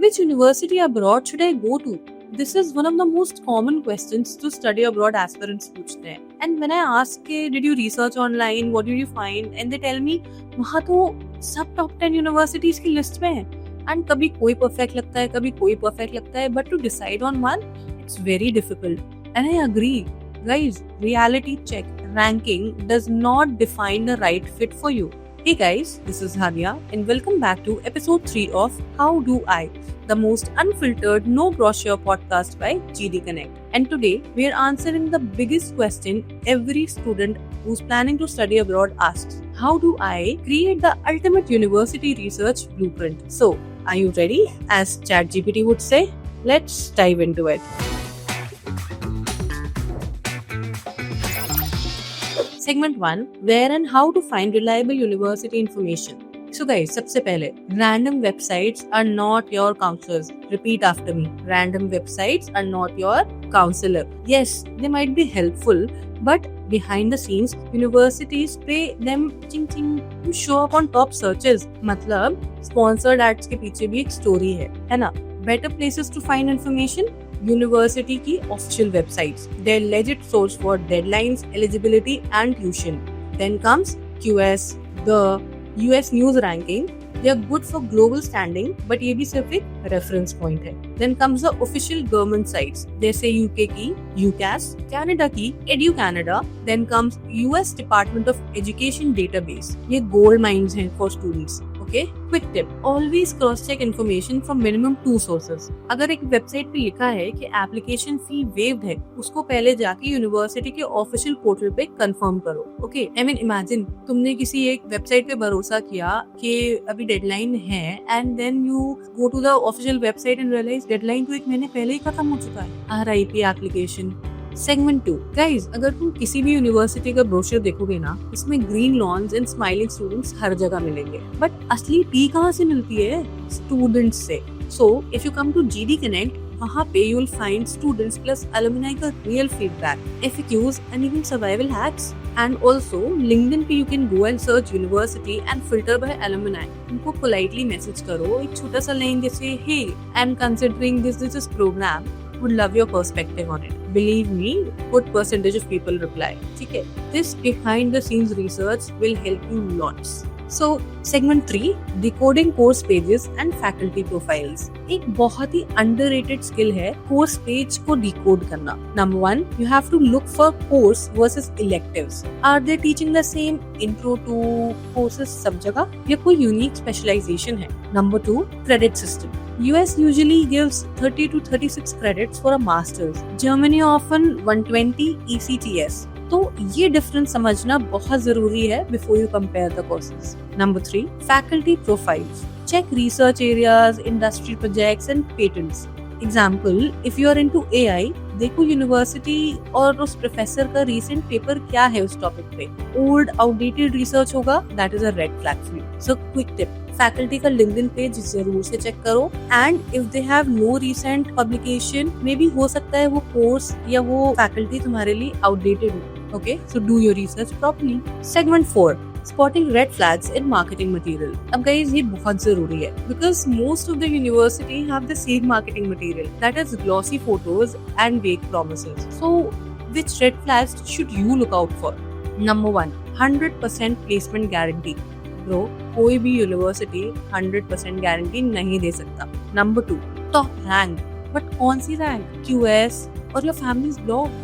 Which university abroad should I go to? This is one of the most common questions to study abroad aspirants पूछते हैं. And when I ask, did you research online? What did you find? And they tell me, वहाँ तो सब top 10 universities की list में है. And कभी कोई perfect लगता है, कभी कोई perfect लगता है. But to decide on one, it's very difficult. And I agree. Guys, reality check. Ranking does not define the right fit for you. Hey guys, this is Hania and welcome back to episode 3 of How Do I, the most unfiltered, no brochure podcast by GD Connect. And today we are answering the biggest question every student who's planning to study abroad asks. How do I create the ultimate university research blueprint? So, are you ready? As ChatGPT would say, let's dive into it. Segment 1, where and how to find reliable university information. So guys, सबसे पहले, random websites are not your counselors. Repeat after me. Random websites are not your counselor. Yes, they might be helpful, but behind the scenes, universities pay them ching to show up on top searches. मतलब sponsored ads के पीछे भी एक story है ना? Better places to find information? University की official websites, there legit source for deadlines, eligibility and tuition. Then comes QS, the US news ranking. They are good for global standing, but ये भी सिर्फ एक reference point है. Then comes the official government sites, जैसे UK की UCAS, Canada की edu Canada. Then comes US department of education database. ये gold mines हैं for students. Okay? Quick tip: always cross-check information from minimum 2 sources. अगर एक website पे लिखा है कि एप्लीकेशन फी वेव्ड है, उसको पहले जाके यूनिवर्सिटी के ऑफिशियल पोर्टल पे कंफर्म करो. ओके, आई मीन इमेजिन तुमने किसी एक वेबसाइट पे भरोसा किया कि अभी डेडलाइन है, and then you go to the official website and realise deadline तो 1 महीने पहले ही खत्म हो चुका है. RIP application. सेगमेंट 2, गाइज, अगर तुम किसी भी यूनिवर्सिटी का ब्रोशर देखोगे ना, इसमें green lawns and smiling students हर जगह मिलेंगे, बट असली टी कहाँ से मिलती है? स्टूडेंट्स से. So if you come to GD Connect, वहाँ पे you will find students plus alumni का real feedback, FAQs and even survival hacks. And also LinkedIn पे you can go and search university and filter by alumni. उनको politely message करो, एक छोटा सा line जैसे, hey, I am considering this program, would love your perspective on it. Believe me, good percentage of people reply. ठीक है? This behind the scenes research will help you lots. So, segment 3, decoding course pages and faculty profiles. एक बहुत ही underrated skill है course page को decode करना. Number 1, you have to look for course versus electives. Are they teaching the same intro to courses सब जगह, या कोई unique specialization है? Number 2, credit system. US usually gives 30 to 36 credits for a master's. Germany often 120 ECTS. तो ये difference समझना बहुत जरूरी है before you compare the courses. Number 3, faculty profiles. Check research areas, industry projects and patents. Example, if you are into AI, देखो university और उस professor का रीसेंट पेपर क्या है उस टॉपिक पे. ओल्ड आउटडेटेड रिसर्च होगा, that is a red flag for you. So quick tip, faculty का लिंक्डइन पेज जरूर से चेक करो, and if they have no recent publication, maybe हो सकता है वो कोर्स या वो फैकल्टी तुम्हारे लिए आउटडेटेड हो. Okay, so do your research properly. Segment 4, spotting red flags in marketing material. अब guys, ये बहुत जरूरी है because most of the university have the same marketing material, that is glossy photos and vague promises. So which red flags should you look out for? Number 1, 100% placement guarantee. Bro, कोई भी university 100% guarantee नहीं दे सकता. Number 2, top rank. But कौन सी rank? QS or your family's blog?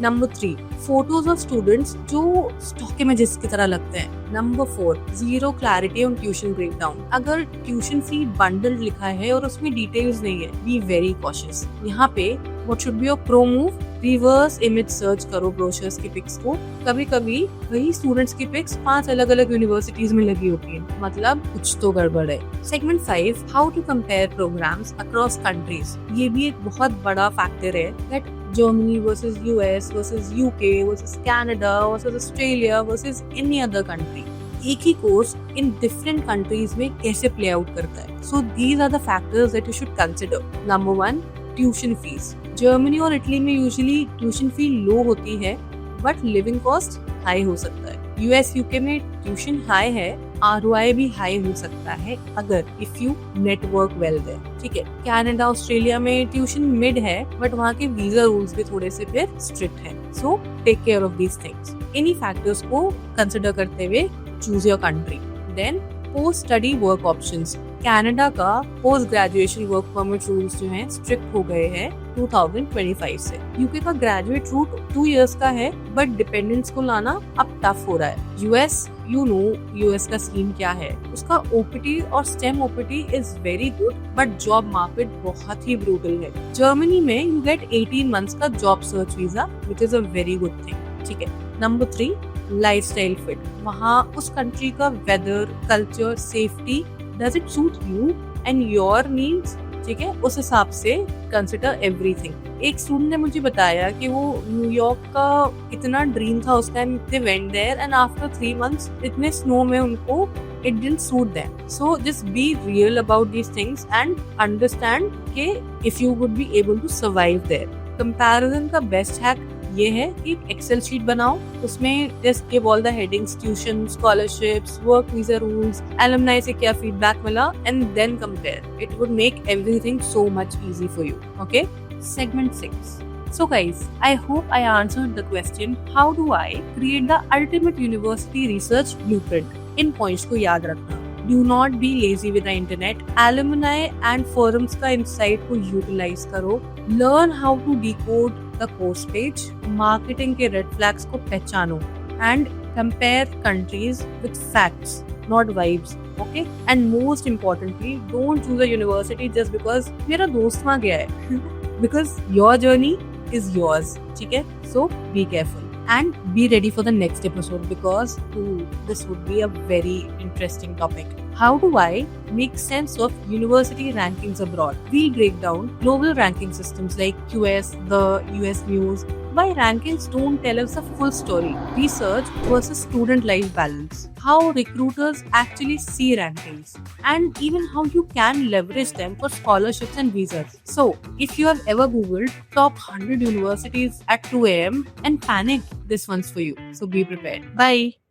Number 3, photos of students जो stock images की तरह लगते हैं. Number 4, zero clarity on tuition breakdown. अगर tuition fee bundled लिखा है और उसमें details नहीं है, be very cautious. यहाँ पे what should be your pro move? Reverse image search करो brochures की pics को. कभी कभी वही students की pics 5 अलग अलग universities में लगी होती है, मतलब कुछ तो गड़बड़ है. Segment 5, how to compare programs across countries. ये भी एक बहुत बड़ा factor है that Germany versus US versus UK versus Canada versus Australia versus any other country. एक ही कोर्स इन डिफरेंट कंट्रीज में कैसे प्ले आउट करता है. So these are the factors that you should consider. Number 1, tuition fees. Germany और Italy में usually tuition fee low होती है, बट लिविंग कॉस्ट हाई हो सकता है. US UK में ट्यूशन हाई है, ROI भी हाई हो सकता है अगर if you network well there. ठीक है, कनाडा ऑस्ट्रेलिया में ट्यूशन मिड है बट वहाँ के वीजा रूल्स भी थोड़े से फिर स्ट्रिक्ट हैं। So take care of these things. इन्हीं फैक्टर्स को कंसिडर करते हुए choose your country. Then post study work options. Canada का post graduation work permit rules जो हैं स्ट्रिक्ट हो गए हैं 2025 से। यूके का ग्रेजुएट रूट 2 इयर्स का है बट डिपेंडेंट्स को लाना अब टफ हो रहा है। यूएस यूएस का स्कीम क्या है, उसका ओपीटी और stem OPT is very good but job market बहुत ही ब्रूटल है। जर्मनी में यू गेट 18 मंथ्स का job search visa which is a very good thing. ठीक है, नंबर 3 लाइफस्टाइल फिट। वहाँ उस कंट्री का weather, culture, safety, does it suit you and your needs? ठीक है, उस हिसाब से कंसिडर एवरीथिंग। एक स्टूडेंट ने मुझे बताया कि वो न्यूयॉर्क का इतना ड्रीम था उस time, they went there and after 3 months इतने स्नो में उनको it didn't suit them. So just be real about these things and understand कि if you would be able to survive there. Comparison का best hack ये है कि एक Excel sheet बनाओ, उसमें just give all the headings, tuition, scholarships, work visa rules, alumni से क्या फीडबैक मिला and then compare. It would make everything so much easy for you. Okay, segment 6. So guys, I hope I answered the question, how do I create the ultimate university research blueprint? In points को याद रखना। Do not be lazy with the internet. Alumni and forums का insight को utilize करो। Learn how to decode the course page. Marketing के red flags को पहचानो and compare countries with facts, not vibes. Okay? And most importantly, don't choose a university just because मेरा दोस्त वहाँ गया है। Because your journey is yours. ठीक है? So be careful. And be ready for the next episode because this would be a very interesting topic. How do I make sense of university rankings abroad? We'll break down global ranking systems like QS, the US News. Why rankings don't tell us the full story? Research versus student life balance. How recruiters actually see rankings. And even how you can leverage them for scholarships and visas. So, if you have ever Googled top 100 universities at 2 a.m. and panicked, this one's for you. So be prepared. Bye.